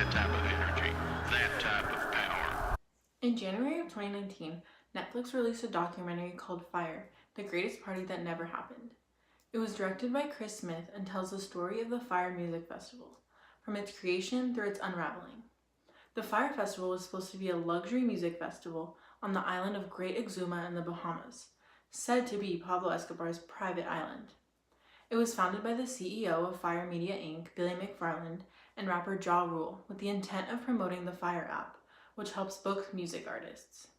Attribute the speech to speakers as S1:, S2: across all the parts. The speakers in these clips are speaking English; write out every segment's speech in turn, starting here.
S1: that type of energy, that type of power.
S2: In January of 2019, Netflix released a documentary called Fyre, The Greatest Party That Never Happened. It was directed by Chris Smith and tells the story of the Fyre Music Festival, from its creation through its unraveling. The Fyre Festival was supposed to be a luxury music festival on the island of Great Exuma in the Bahamas, said to be Pablo Escobar's private island. It was founded by the CEO of Fyre Media Inc., Billy McFarland, and rapper Ja Rule, with the intent of promoting the Fyre app, which helps book music artists.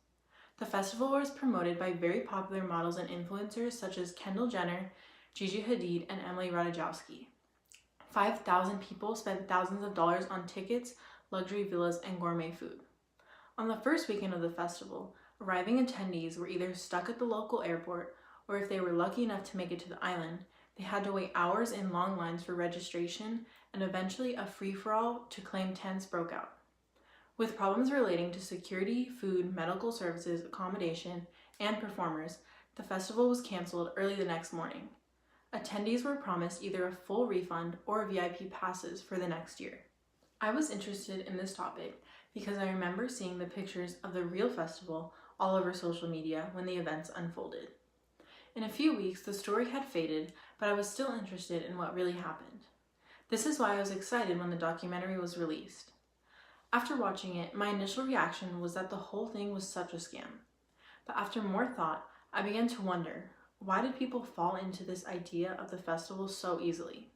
S2: The festival was promoted by very popular models and influencers such as Kendall Jenner, Gigi Hadid, and Emily Ratajkowski. 5,000 people spent thousands of dollars on tickets, luxury villas, and gourmet food. On the first weekend of the festival, arriving attendees were either stuck at the local airport, or if they were lucky enough to make it to the island, they had to wait hours in long lines for registration, and eventually a free-for-all to claim tents broke out. With problems relating to security, food, medical services, accommodation, and performers, the festival was canceled early the next morning. Attendees were promised either a full refund or VIP passes for the next year. I was interested in this topic because I remember seeing the pictures of the real festival all over social media when the events unfolded. In a few weeks, the story had faded, but I was still interested in what really happened. This is why I was excited when the documentary was released. After watching it, my initial reaction was that the whole thing was such a scam. But after more thought, I began to wonder, why did people fall into this idea of the festival so easily?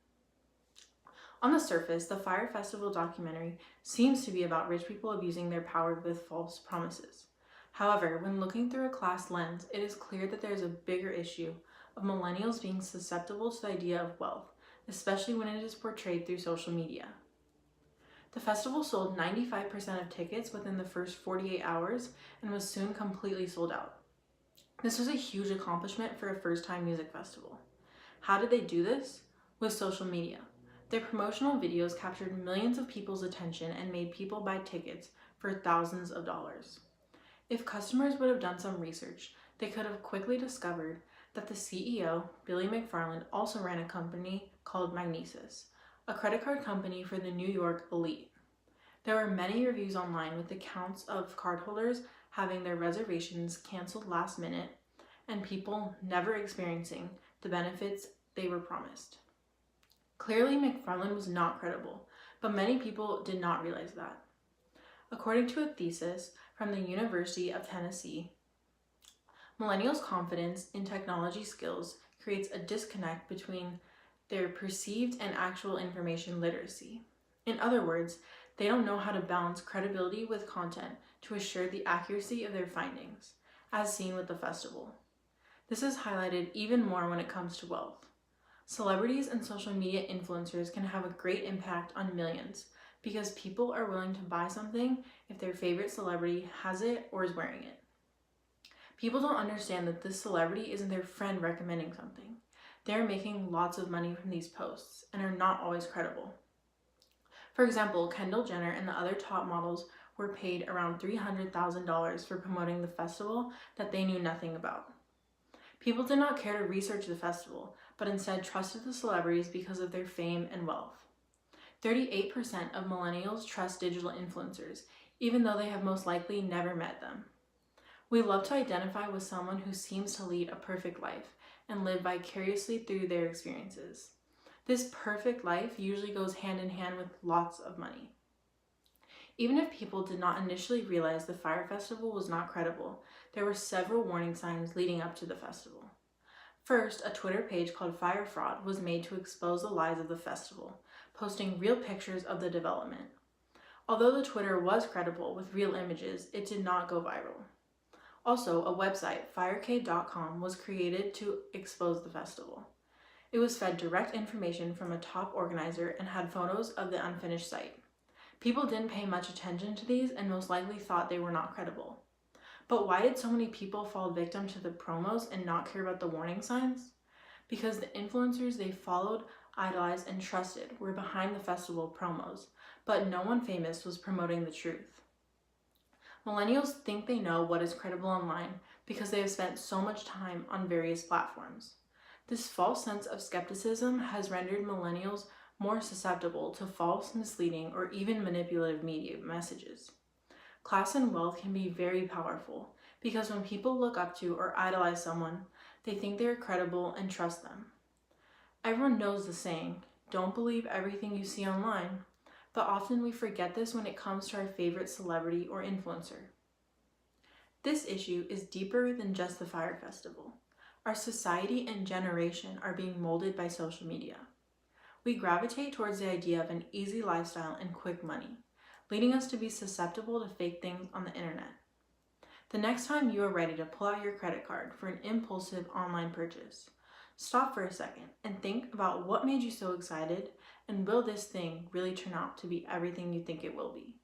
S2: On the surface, the Fyre Festival documentary seems to be about rich people abusing their power with false promises. However, when looking through a class lens, it is clear that there is a bigger issue of millennials being susceptible to the idea of wealth, especially when it is portrayed through social media. The festival sold 95% of tickets within the first 48 hours and was soon completely sold out. This was a huge accomplishment for a first-time music festival. How did they do this? With social media. Their promotional videos captured millions of people's attention and made people buy tickets for thousands of dollars. If customers would have done some research, they could have quickly discovered that the CEO, Billy McFarland, also ran a company called Magnesis, a credit card company for the New York elite. There were many reviews online with accounts of cardholders having their reservations canceled last minute and people never experiencing the benefits they were promised. Clearly, McFarland was not credible, but many people did not realize that. According to a thesis from the University of Tennessee, millennials' confidence in technology skills creates a disconnect between their perceived and actual information literacy. In other words, they don't know how to balance credibility with content to assure the accuracy of their findings, as seen with the festival. This is highlighted even more when it comes to wealth. Celebrities and social media influencers can have a great impact on millions because people are willing to buy something if their favorite celebrity has it or is wearing it. People don't understand that this celebrity isn't their friend recommending something. They're making lots of money from these posts and are not always credible. For example, Kendall Jenner and the other top models were paid around $300,000 for promoting the festival that they knew nothing about. People did not care to research the festival, but instead trusted the celebrities because of their fame and wealth. 38% of millennials trust digital influencers, even though they have most likely never met them. We love to identify with someone who seems to lead a perfect life and live vicariously through their experiences. This perfect life usually goes hand in hand with lots of money. Even if people did not initially realize the Fyre Festival was not credible, there were several warning signs leading up to the festival. First, a Twitter page called Fyre Fraud was made to expose the lies of the festival, posting real pictures of the development. Although the Twitter was credible with real images, it did not go viral. Also, a website, fyreK.com, was created to expose the festival. It was fed direct information from a top organizer and had photos of the unfinished site. People didn't pay much attention to these and most likely thought they were not credible. But why did so many people fall victim to the promos and not care about the warning signs? Because the influencers they followed, idolized, and trusted were behind the festival promos, but no one famous was promoting the truth. Millennials think they know what is credible online because they have spent so much time on various platforms. This false sense of skepticism has rendered millennials more susceptible to false, misleading, or even manipulative media messages. Class and wealth can be very powerful because when people look up to or idolize someone, they think they are credible and trust them. Everyone knows the saying, don't believe everything you see online, but often we forget this when it comes to our favorite celebrity or influencer. This issue is deeper than just the Fyre Festival. Our society and generation are being molded by social media. We gravitate towards the idea of an easy lifestyle and quick money, leading us to be susceptible to fake things on the internet. The next time you are ready to pull out your credit card for an impulsive online purchase, stop for a second and think about what made you so excited, and will this thing really turn out to be everything you think it will be?